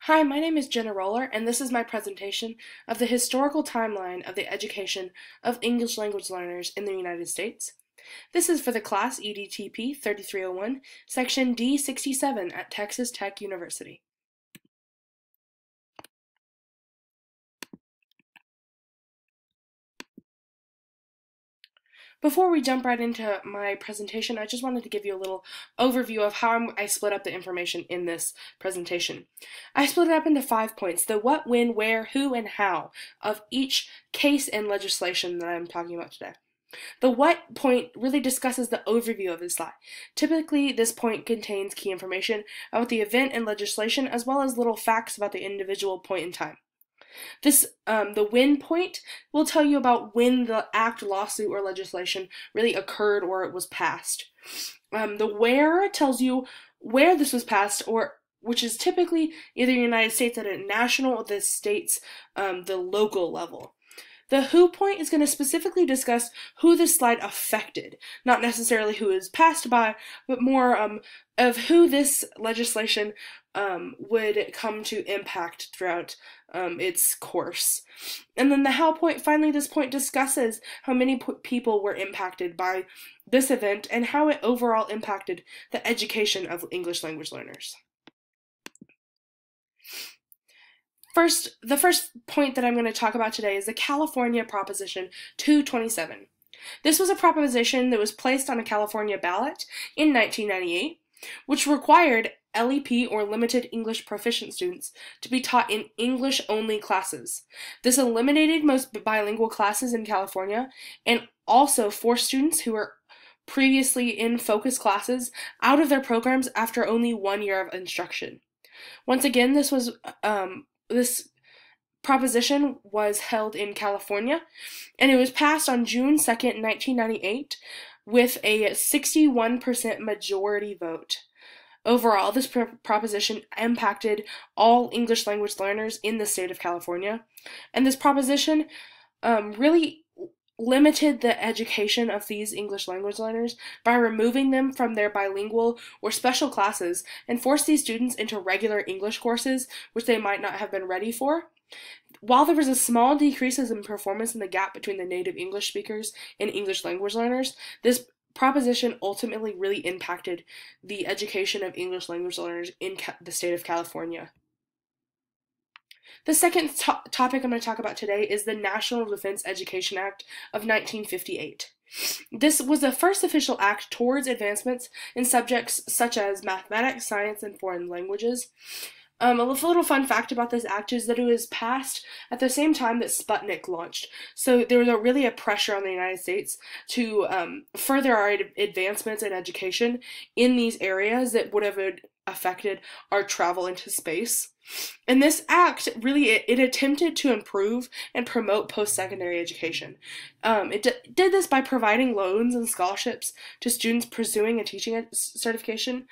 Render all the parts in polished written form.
Hi, my name is Jenna Roller, and this is my presentation of the historical timeline of the education of English language learners in the United States. This is for the class EDTP 3301, section D67 at Texas Tech University. Before we jump right into my presentation, I just wanted to give you a little overview of how I split up the information in this presentation. I split it up into 5 points: the what, when, where, who, and how of each case and legislation that I'm talking about today. The what point really discusses the overview of the slide. Typically, this point contains key information about the event and legislation, as well as little facts about the individual point in time. The when point will tell you about when the act, lawsuit, or legislation really occurred or it was passed. The where tells you where this was passed, or which is typically either the United States at a national or the states, the local level. The who point is going to specifically discuss who this slide affected, not necessarily who it was passed by, but more of who this legislation would come to impact throughout its course. And then the how point, finally this point discusses how many people were impacted by this event and how it overall impacted the education of English language learners. The first point that I'm going to talk about today is the California Proposition 227. This was a proposition that was placed on a California ballot in 1998, which required LEP or limited English proficient students to be taught in English-only classes. This eliminated most bilingual classes in California and also forced students who were previously in focus classes out of their programs after only 1 year of instruction. Once again, this proposition was held in California, and it was passed on June 2nd, 1998, with a 61% majority vote. Overall, this proposition impacted all English language learners in the state of California, and this proposition really limited the education of these English language learners by removing them from their bilingual or special classes and forced these students into regular English courses, which they might not have been ready for. While there was a small decreases in performance in the gap between the native English speakers and English language learners, this proposition ultimately really impacted the education of English language learners in the state of California. The second topic I'm going to talk about today is the National Defense Education Act of 1958. This was the first official act towards advancements in subjects such as mathematics, science, and foreign languages. A little fun fact about this act is that it was passed at the same time that Sputnik launched. So there was really a pressure on the United States to further our advancements in education in these areas that would have affected our travel into space. And this act really, it attempted to improve and promote post-secondary education. It did this by providing loans and scholarships to students pursuing a teaching certification,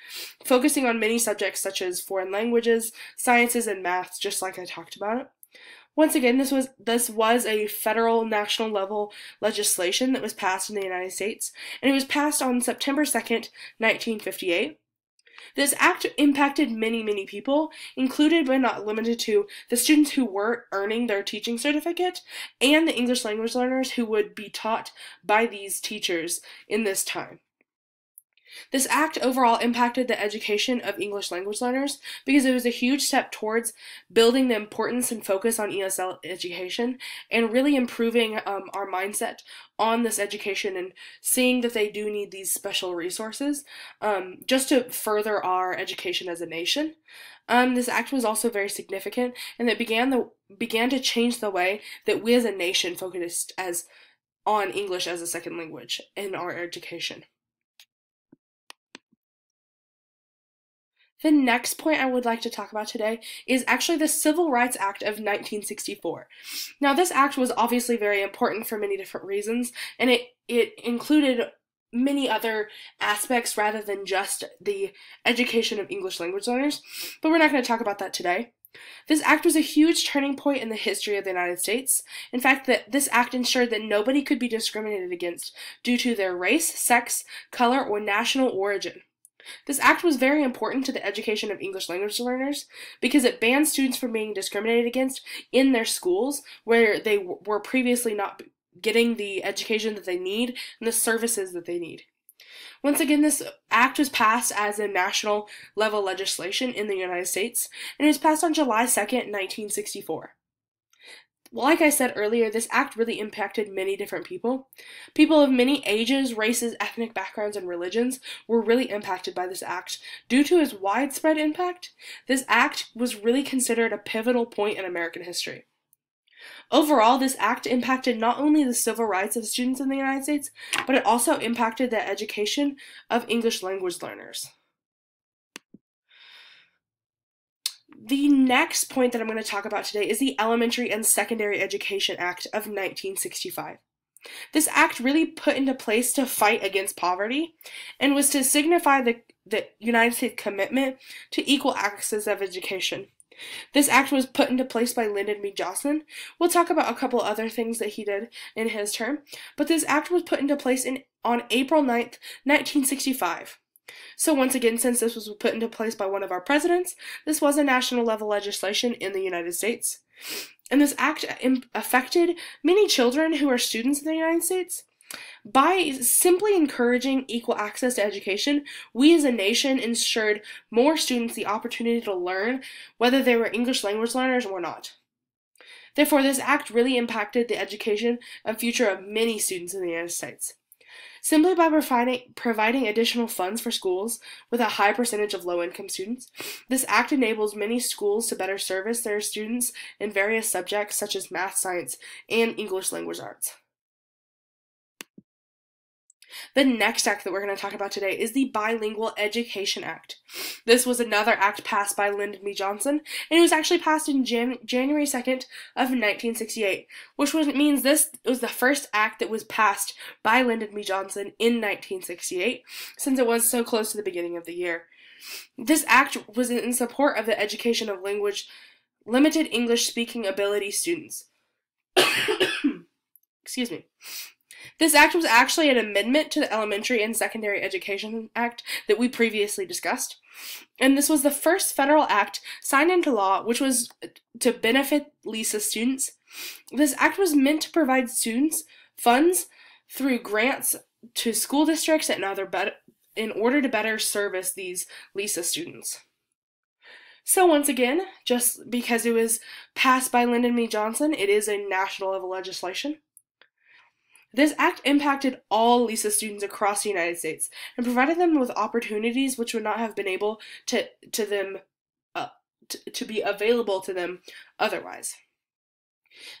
focusing on many subjects such as foreign languages, sciences, and maths, just like I talked about it. Once again, this was a federal national level legislation that was passed in the United States, and it was passed on September 2nd, 1958. This act impacted many people, included but not limited to the students who were earning their teaching certificate and the English language learners who would be taught by these teachers in this time. This act overall impacted the education of English language learners because it was a huge step towards building the importance and focus on ESL education and really improving our mindset on this education and seeing that they do need these special resources just to further our education as a nation. This act was also very significant, and it began to change the way that we as a nation focused on English as a second language in our education. The next point I would like to talk about today is actually the Civil Rights Act of 1964. Now, this act was obviously very important for many different reasons, and it included many other aspects rather than just the education of English language learners, but we're not going to talk about that today. This act was a huge turning point in the history of the United States. In fact, this act ensured that nobody could be discriminated against due to their race, sex, color, or national origin. This act was very important to the education of English language learners because it banned students from being discriminated against in their schools where they were previously not getting the education that they need and the services that they need. Once again, this act was passed as a national level legislation in the United States, and it was passed on July 2nd, 1964. Like I said earlier, this act really impacted many different people. People of many ages, races, ethnic backgrounds, and religions were really impacted by this act. Due to its widespread impact, this act was really considered a pivotal point in American history. Overall, this act impacted not only the civil rights of students in the United States, but it also impacted the education of English language learners. The next point that I'm going to talk about today is the Elementary and Secondary Education Act of 1965. This act really put into place to fight against poverty and was to signify the United States commitment to equal access of education. This act was put into place by Lyndon B. Johnson. We'll talk about a couple other things that he did in his term, but this act was put into place on April 9th, 1965. So once again, since this was put into place by one of our presidents, this was a national level legislation in the United States. And this act affected many children who are students in the United States. By simply encouraging equal access to education, we as a nation ensured more students the opportunity to learn, whether they were English language learners or not. Therefore, this act really impacted the education and future of many students in the United States. Simply by providing additional funds for schools with a high percentage of low-income students, this act enables many schools to better service their students in various subjects such as math, science, and English language arts. The next act that we're going to talk about today is the Bilingual Education Act. This was another act passed by Lyndon B. Johnson, and it was actually passed in January 2nd of 1968, which means this was the first act that was passed by Lyndon B. Johnson in 1968, since it was so close to the beginning of the year. This act was in support of the education of limited English-speaking ability students. Excuse me. This act was actually an amendment to the Elementary and Secondary Education Act that we previously discussed. And this was the first federal act signed into law which was to benefit LISA students. This act was meant to provide students funds through grants to school districts and in order to better service these LISA students. So once again, just because it was passed by Lyndon B. Johnson, it is a national level legislation. This act impacted all LISA students across the United States and provided them with opportunities which would not have been able to be available to them otherwise.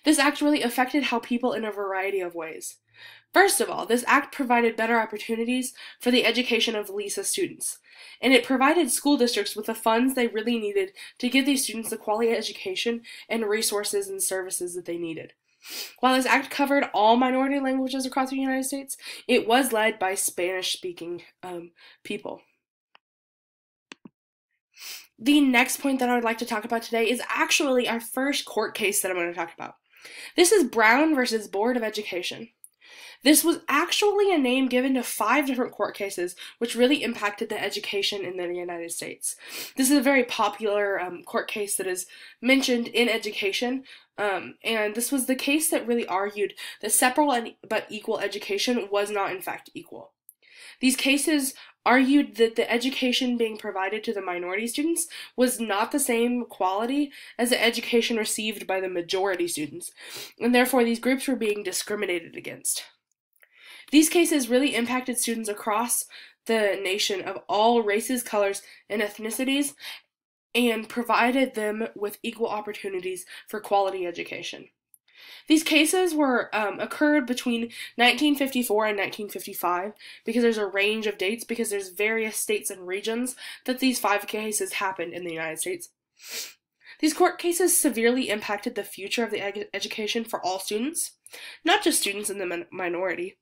This act really affected how people in a variety of ways. First of all, this act provided better opportunities for the education of LISA students, and it provided school districts with the funds they really needed to give these students the quality education and resources and services that they needed. While this act covered all minority languages across the United States, it was led by Spanish-speaking people. The next point that I would like to talk about today is actually our first court case that I'm going to talk about. This is Brown versus Board of Education. This was actually a name given to 5 different court cases which really impacted the education in the United States. This is a very popular court case that is mentioned in education, and this was the case that really argued that separate but equal education was not in fact equal. These cases argued that the education being provided to the minority students was not the same quality as the education received by the majority students, and therefore these groups were being discriminated against. These cases really impacted students across the nation of all races, colors, and ethnicities, and provided them with equal opportunities for quality education. These cases occurred between 1954 and 1955 because there's a range of dates because there's various states and regions that these 5 cases happened in the United States. These court cases severely impacted the future of the education for all students, not just students in the minority.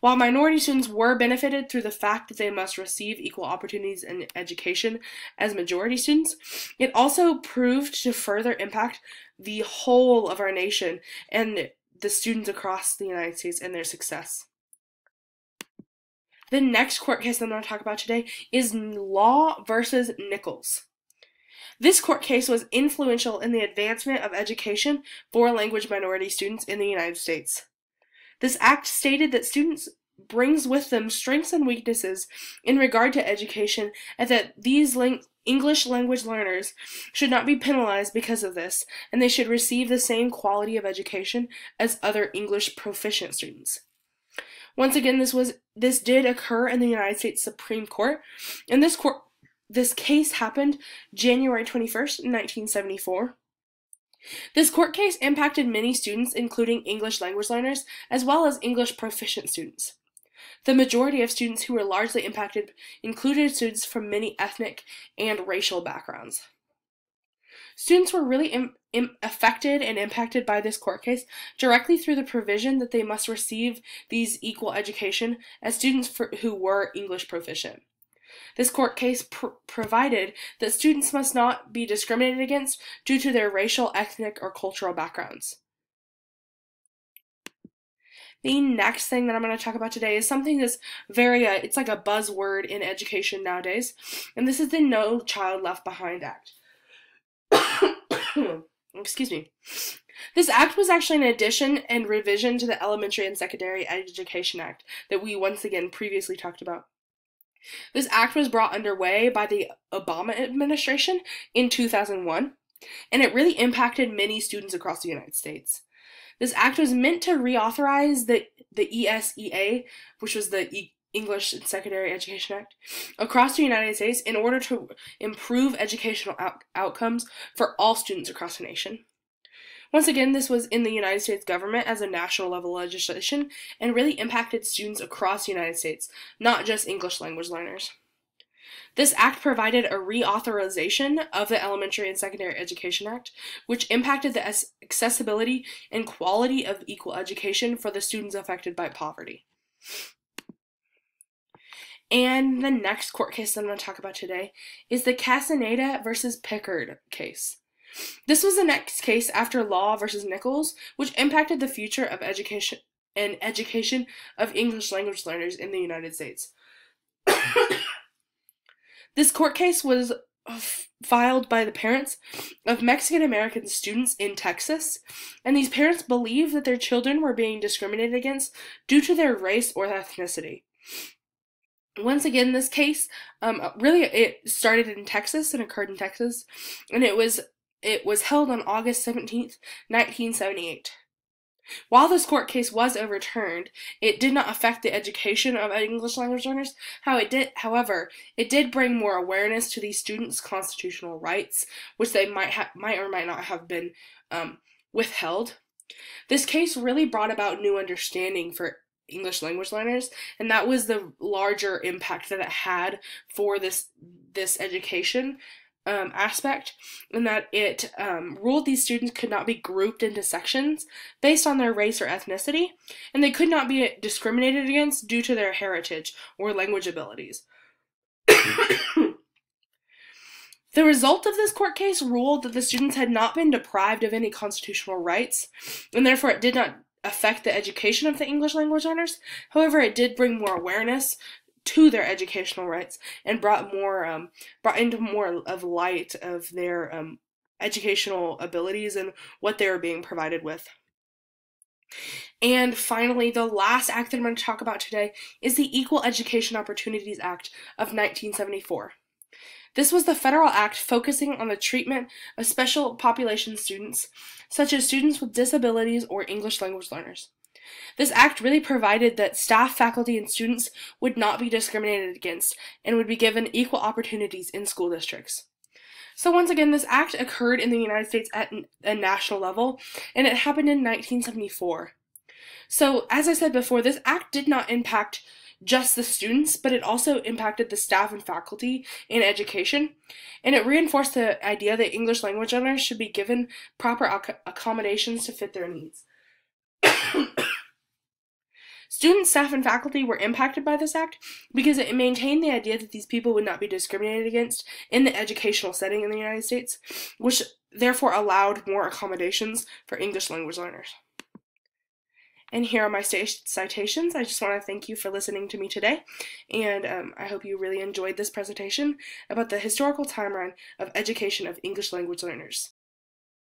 While minority students were benefited through the fact that they must receive equal opportunities in education as majority students, it also proved to further impact the whole of our nation and the students across the United States and their success. The next court case that I'm going to talk about today is Law versus Nichols. This court case was influential in the advancement of education for language minority students in the United States. This act stated that students brings with them strengths and weaknesses in regard to education, and that these English language learners should not be penalized because of this, and they should receive the same quality of education as other English proficient students. Once again, this did occur in the United States Supreme Court, and this case happened January 21st, 1974. This court case impacted many students, including English language learners, as well as English proficient students. The majority of students who were largely impacted included students from many ethnic and racial backgrounds. Students were really affected and impacted by this court case directly through the provision that they must receive these equal education as students who were English proficient. This court case provided that students must not be discriminated against due to their racial, ethnic, or cultural backgrounds. The next thing that I'm going to talk about today is something that's it's like a buzzword in education nowadays, and this is the No Child Left Behind Act. Excuse me. This act was actually an addition and revision to the Elementary and Secondary Education Act that we once again previously talked about. This act was brought underway by the Obama administration in 2001, and it really impacted many students across the United States. This act was meant to reauthorize the ESEA, which was the English and Secondary Education Act, across the United States in order to improve educational outcomes for all students across the nation. Once again, this was in the United States government as a national level legislation and really impacted students across the United States, not just English language learners. This act provided a reauthorization of the Elementary and Secondary Education Act, which impacted the accessibility and quality of equal education for the students affected by poverty. And the next court case that I'm going to talk about today is the Castaneda versus Pickard case. This was the next case after Law versus Nichols, which impacted the future of education of English language learners in the United States. This court case was filed by the parents of Mexican American students in Texas, and these parents believed that their children were being discriminated against due to their race or ethnicity. Once again, this case, it started in Texas and occurred in Texas, and it was held on August 17th, 1978. While this court case was overturned, it did not affect the education of English language learners. However, it did bring more awareness to these students' constitutional rights, which they might or might not have been withheld. This case really brought about new understanding for English language learners, and that was the larger impact that it had for this education aspect, and that it ruled these students could not be grouped into sections based on their race or ethnicity, and they could not be discriminated against due to their heritage or language abilities. The result of this court case ruled that the students had not been deprived of any constitutional rights, and therefore it did not affect the education of the English language learners. However, it did bring more awareness to their educational rights and brought into more of light of their educational abilities and what they were being provided with. And finally, the last act that I'm going to talk about today is the Equal Education Opportunities Act of 1974. This was the federal act focusing on the treatment of special population students, such as students with disabilities or English language learners. This act really provided that staff, faculty, and students would not be discriminated against and would be given equal opportunities in school districts. So once again, this act occurred in the United States at a national level, and it happened in 1974. So as I said before, this act did not impact just the students, but it also impacted the staff and faculty in education, and it reinforced the idea that English language learners should be given proper accommodations to fit their needs. Students, staff, and faculty were impacted by this act because it maintained the idea that these people would not be discriminated against in the educational setting in the United States, which therefore allowed more accommodations for English language learners. And here are my citations. I just want to thank you for listening to me today, and I hope you really enjoyed this presentation about the historical timeline of education of English language learners.